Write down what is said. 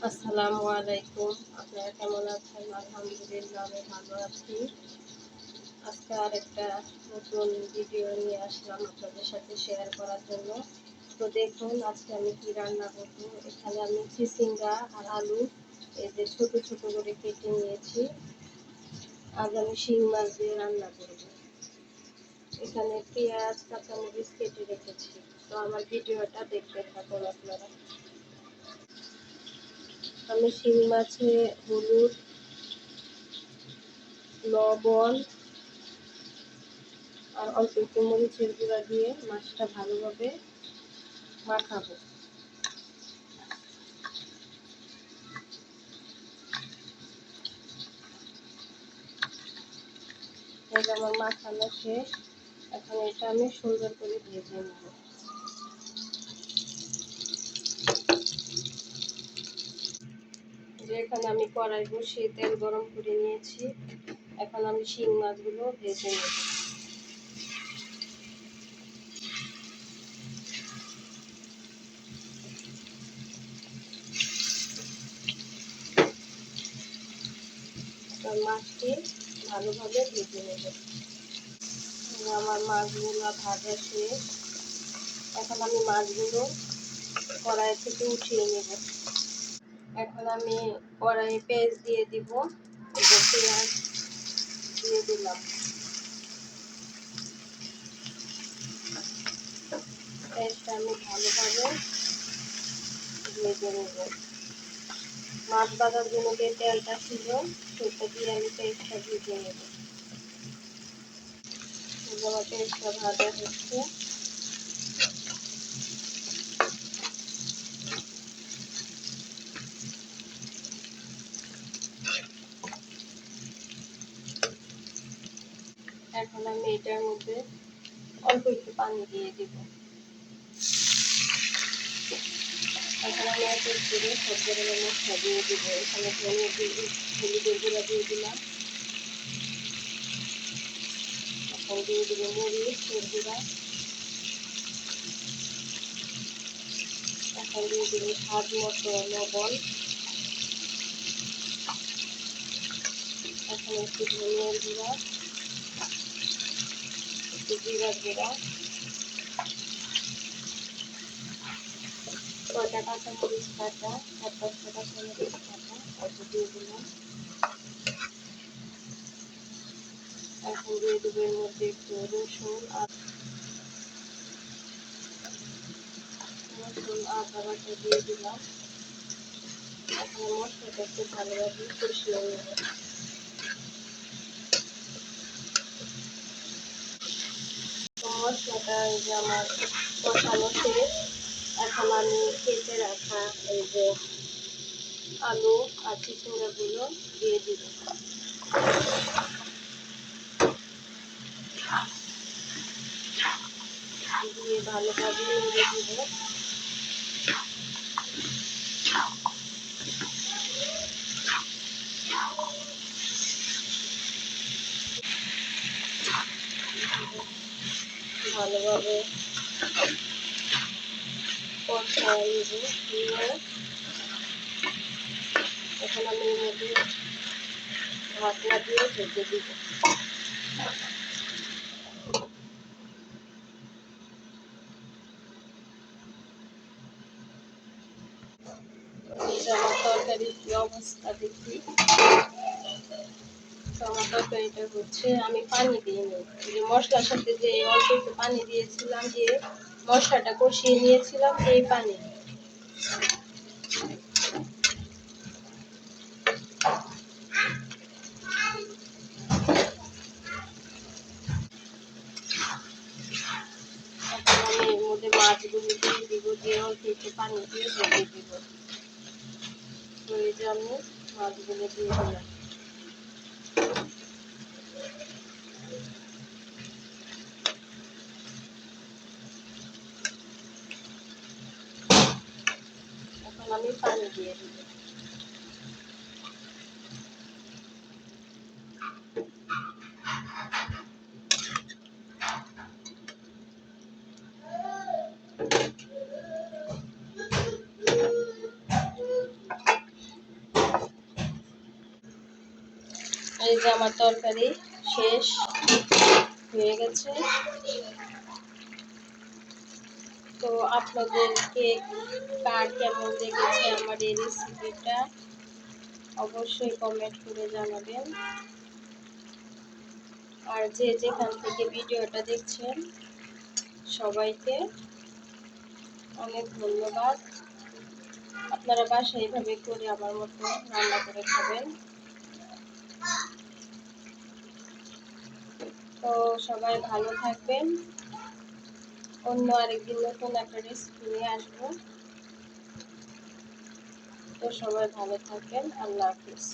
আসসালামু আলাইকুম। আপনারা কেমন আছেন? আলহামদুলিল্লাহ আমি ভালো আছি। আজকে আরেকটা নতুন ভিডিও নিয়ে আসলাম আপনাদের সাথে শেয়ার করার জন্য। তো দেখুন আজকে আমি কি রান্না করব। এখানে আমি চিচিঙ্গা আর আলু এই যে ছোট ছোট করে কেটে নিয়েছি। আজ আমি শিং মাছ দিয়ে রান্না করব। এখানে পেঁয়াজ কাঁচামরিচ কেটে রেখেছি। তো আমার ভিডিওটা দেখতে থাকুন আপনারা। আমি শিং মাছে হলুদ, লবণ আর অল্প একটু মরিচের গুঁড়া দিয়ে মাছটা ভালোভাবে মাখাবো। এই যে আমার মাখানো শেষ। এখন এটা আমি সুন্দর করে ভেজে নেব। যে এখানে আমি কড়াই বসিয়ে তেল গরম করে নিয়েছি। এখন আমি শিং মাছগুলো ভেজে নেব। মাছটি ভালোভাবে ভেজে নেব। আমার মাছগুলো ভাজা শেষ। এখন আমি মাছগুলো কড়াই থেকে উঠিয়ে নেব। এখন আমি কড়াইয়ে পেঁয়াজ দিয়ে দিব। পেঁয়াজ দিয়ে দিলাম। পেঁয়াজটা আমি ভালোভাবে ভেজে নেব। মাছ ভাজার জন্য যে তেলটা ছিল সেটা দিয়ে আমি পেঁয়াজটা ভেজে নেব। আমার পেঁয়াজটা ভাজা হচ্ছে। এখন আমি এটার মধ্যে অল্প একটু পানি দিয়ে দিব। এখন আমি এক এক করে সব ধরনের মশলা দিয়ে দিব। এখানে হলুদের গুঁড়া দিয়ে দিলাম। এখন দিয়ে দিব মরিচের গুঁড়া। এখন দিয়ে দিব স্বাদ মতো লবণ। এখন একটু ধনিয়ার গুঁড়া, একটু জিরার গুঁড়া, কয়টা কাঁচামরিচ কাটা, 4-5টা কাঁচামরিচ কাটা অল্প দিয়ে দিলাম। এখন দিয়ে দেবো এর মধ্যে একটু রসুন আদা বাটা দিয়ে দিলাম। এখন মশলাটা একটু ভালোভাবে কষিয়ে নেব। মশলাটা এই যে আমার কষানো শেষ। এখন আমি কেটে রাখা এই যে আলু আর চিচিঙ্গাগুলো দিয়ে দিব। দিয়ে ভালোভাবে নেড়ে দিব। ভালোভাবে কষায় নেব। নিয়ে এখন আমি এর মধ্যে ঢাকনা দিয়ে ঢেকে দিব। আমার তরকারির কি অবস্থা দেখি। তো আমার তরকারিটা হচ্ছে আমি পানি দিইনি। যে মশলার সাথে যে অল্প একটু পানি দিয়েছিলাম, দিয়ে মশলাটা কষিয়ে নিয়েছিলাম এই পানি। এখন আমি এর মধ্যে মাছগুলো দিয়ে দিব, দিয়ে অল্প একটু পানি দিয়ে ঢেকে দিব। তো এই যে আমি মাছগুলো দিয়ে দিলাম। এখন আমি পানি দিয়ে দিব। এই যে আমার তরকারি শেষ হয়ে গেছে। তো আপনাদেরকে কার কেমন লেগেছে আমার এই রেসিপিটা অবশ্যই কমেন্ট করে জানাবেন। আর যে যেখান থেকে ভিডিওটা দেখছেন সবাইকে অনেক ধন্যবাদ। আপনারা বাসায় এইভাবে করে আমার মতো রান্না করে খাবেন। তো সবাই ভালো থাকবেন। অন্য আরেকদিন নতুন একটা রেসিপি নিয়ে আসবো। তো সবাই ভালো থাকবেন। আল্লাহ হাফিজ।